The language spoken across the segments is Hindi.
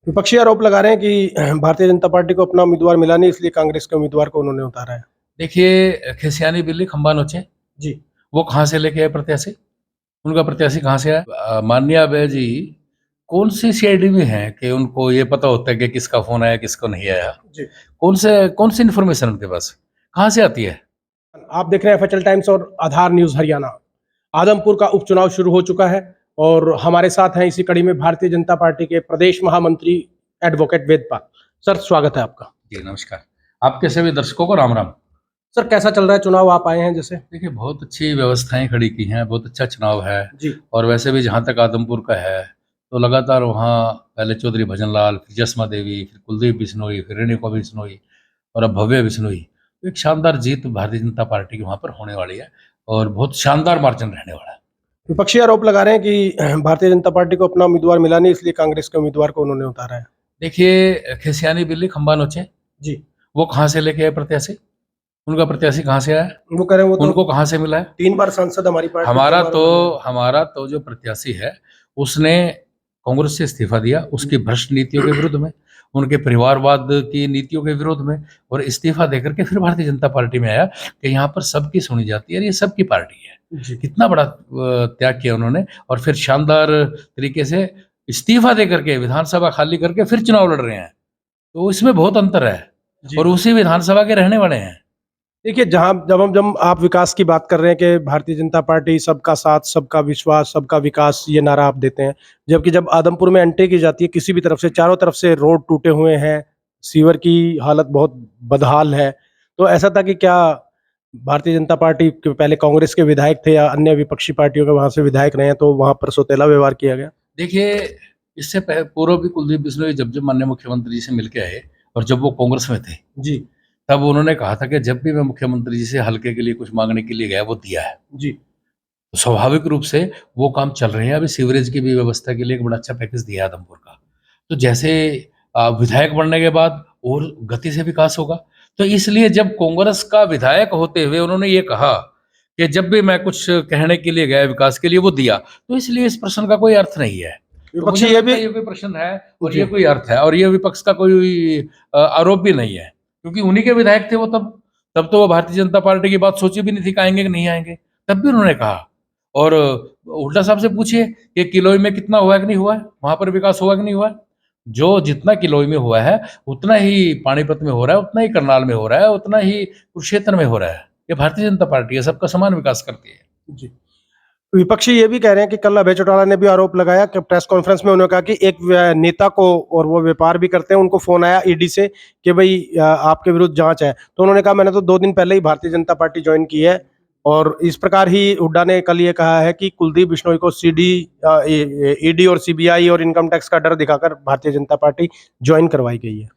विपक्षी आरोप लगा रहे हैं कि भारतीय जनता पार्टी को अपना उम्मीदवार मिला नहीं, इसलिए कांग्रेस के उम्मीदवार को उन्होंने उतारा है। देखिए, खिसियानी बिल्ली खंबा नोचे। जी। वो कहाँ से लेके आए प्रत्याशी? उनका प्रत्याशी कहाँ से आया? माननीय अभय जी कौन सी सीआईडी में हैं कि उनको ये पता होता है कि किसका फोन आया किसको नहीं आया? जी। कौन सी इन्फॉर्मेशन उनके पास कहाँ से आती है? आप देख रहे हैं एफएचएल टाइम्स और आधार न्यूज हरियाणा। आदमपुर का उपचुनाव शुरू हो चुका है और हमारे साथ हैं इसी कड़ी में भारतीय जनता पार्टी के प्रदेश महामंत्री एडवोकेट वेदपाल। सर, स्वागत है आपका। जी नमस्कार। आपके सभी दर्शकों को राम राम। सर, कैसा चल रहा है चुनाव? आप आए हैं जैसे। देखिए, बहुत अच्छी व्यवस्थाएं खड़ी की हैं, बहुत अच्छा चुनाव है। जी। और वैसे भी जहाँ तक आदमपुर का है तो लगातार वहाँ पहले चौधरी भजनलाल, फिर जसमा देवी, फिर कुलदीप बिश्नोई, फिर रेणुका बिश्नोई और अब भव्य बिश्नोई। तो एक शानदार जीत भारतीय जनता पार्टी की वहाँ पर होने वाली है और बहुत शानदार मार्जिन रहने वाला है। विपक्षी आरोप लगा रहे हैं कि भारतीय जनता पार्टी को अपना उम्मीदवार मिला नहीं, इसलिए कांग्रेस के उम्मीदवार को उन्होंने उतारा है। देखिए, खिसियानी बिल्ली खंबा नोचे। जी। वो कहाँ से लेके आए प्रत्याशी? उनका प्रत्याशी कहाँ से आया? वो कह रहे हैं वो उनको कहाँ से मिला है? 3 बार सांसद हमारी पार्टी। हमारा तो जो प्रत्याशी है उसने कांग्रेस से इस्तीफा दिया, उसकी भ्रष्ट नीतियों के विरुद्ध में, उनके परिवारवाद की नीतियों के विरोध में, और इस्तीफा देकर के फिर भारतीय जनता पार्टी में आया कि यहाँ पर सबकी सुनी जाती है और ये सबकी पार्टी है। जी। कितना बड़ा त्याग किया उन्होंने और फिर शानदार तरीके से इस्तीफा देकर के विधानसभा खाली करके फिर चुनाव लड़ रहे हैं। तो इसमें बहुत अंतर है और उसी विधानसभा के रहने वाले हैं। देखिए, जब आप विकास की बात कर रहे हैं कि भारतीय जनता पार्टी सबका साथ, सबका विश्वास, सबका विकास, ये नारा आप देते हैं, जबकि जब आदमपुर में एंट्री की जाती है किसी भी तरफ से, चारों तरफ से रोड टूटे हुए हैं, सीवर की हालत बहुत बदहाल है, तो ऐसा था कि क्या भारतीय जनता पार्टी के पहले कांग्रेस के विधायक थे या अन्य विपक्षी पार्टियों के वहां से विधायक रहे हैं तो वहां पर सौतेला व्यवहार किया गया? देखिए, इससे पूर्व भी कुलदीप बिश्नोई जब माननीय मुख्यमंत्री जी से मिलके आए और जब वो कांग्रेस में थे जी, तब उन्होंने कहा था कि जब भी मैं मुख्यमंत्री जी से हल्के के लिए कुछ मांगने के लिए गया वो दिया है। जी। तो स्वाभाविक रूप से वो काम चल रहे हैं। अभी सीवरेज की भी व्यवस्था के लिए एक बड़ा अच्छा पैकेज दिया है आदमपुर का। तो जैसे विधायक बनने के बाद और गति से विकास होगा। तो इसलिए जब कांग्रेस का विधायक होते हुए उन्होंने ये कहा कि जब भी मैं कुछ कहने के लिए गया विकास के लिए वो दिया, तो इसलिए इस प्रश्न का कोई अर्थ नहीं है। विपक्षी ये भी ये कोई प्रश्न है और ये कोई अर्थ है और ये विपक्ष का कोई आरोप भी नहीं है, क्योंकि उन्हीं के विधायक थे वो। तब तो वो भारतीय जनता पार्टी की बात सोची भी नहीं थी कि आएंगे कि नहीं आएंगे, तब भी उन्होंने कहा। और हुड्डा साहब से पूछिए कि किलोई में कितना हुआ है कि नहीं हुआ है, वहां पर विकास हुआ कि नहीं हुआ है। जो जितना किलोई में हुआ है उतना ही पानीपत में हो रहा है, उतना ही करनाल में हो रहा है, उतना ही कुरुक्षेत्र में हो रहा है। ये भारतीय जनता पार्टी है, सबका समान विकास करती है। जी। विपक्षी ये भी कह रहे हैं कि कल अभय चौटाला ने भी आरोप लगाया कि प्रेस कॉन्फ्रेंस में उन्होंने कहा कि एक नेता को, और वो व्यापार भी करते हैं, उनको फोन आया ईडी से कि भाई आपके विरुद्ध जांच है, तो उन्होंने कहा मैंने तो 2 दिन पहले ही भारतीय जनता पार्टी ज्वाइन की है। और इस प्रकार ही हुड्डा ने कल ये कहा है कि कुलदीप बिश्नोई को ईडी और सीबीआई और इनकम टैक्स का डर दिखाकर भारतीय जनता पार्टी ज्वाइन करवाई गई है।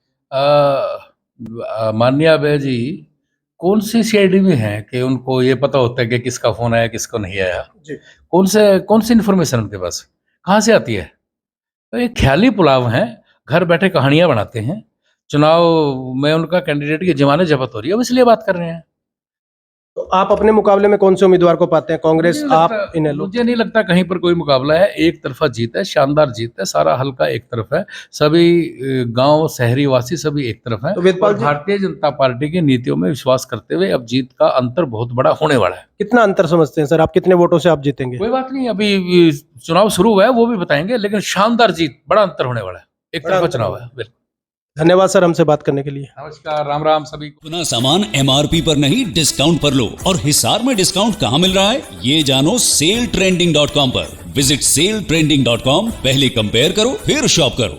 माननीय अभय जी कौन सी सीआईडी में है कि उनको ये पता होता है कि किसका फोन आया किसको नहीं आया? जी। कौन सी इन्फॉर्मेशन उनके पास कहाँ से आती है? तो ये ख्याली पुलाव हैं, घर बैठे कहानियां बनाते हैं। चुनाव में उनका कैंडिडेट की जमानत जब्त हो रही है, अब इसलिए बात कर रहे हैं। तो आप अपने मुकाबले में कौन से उम्मीदवार को पाते हैं? कांग्रेस, आप, इनेलो? मुझे नहीं लगता कहीं पर कोई मुकाबला है। एक तरफा जीत है, शानदार जीत है, सारा हल्का एक तरफ है, सभी गांव शहरी वासी सभी एक तरफ है। तो वेदपाल जी, भारतीय जनता पार्टी की नीतियों में विश्वास करते हुए अब जीत का अंतर बहुत बड़ा होने वाला है। कितना अंतर समझते हैं सर? आप कितने वोटों से आप जीतेंगे? कोई बात नहीं, अभी चुनाव शुरू हुआ है वो भी बताएंगे, लेकिन शानदार जीत, बड़ा अंतर होने वाला है। एक तरफा चुनाव है। बिल्कुल। धन्यवाद सर हमसे बात करने के लिए। नमस्कार, राम राम सभी को। अपना सामान एमआरपी पर नहीं डिस्काउंट पर लो। और हिसार में डिस्काउंट कहाँ मिल रहा है ये जानो सेलट्रेंडिंग.com पर। विजिट सेलट्रेंडिंग.com, पहले कंपेयर करो फिर शॉप करो।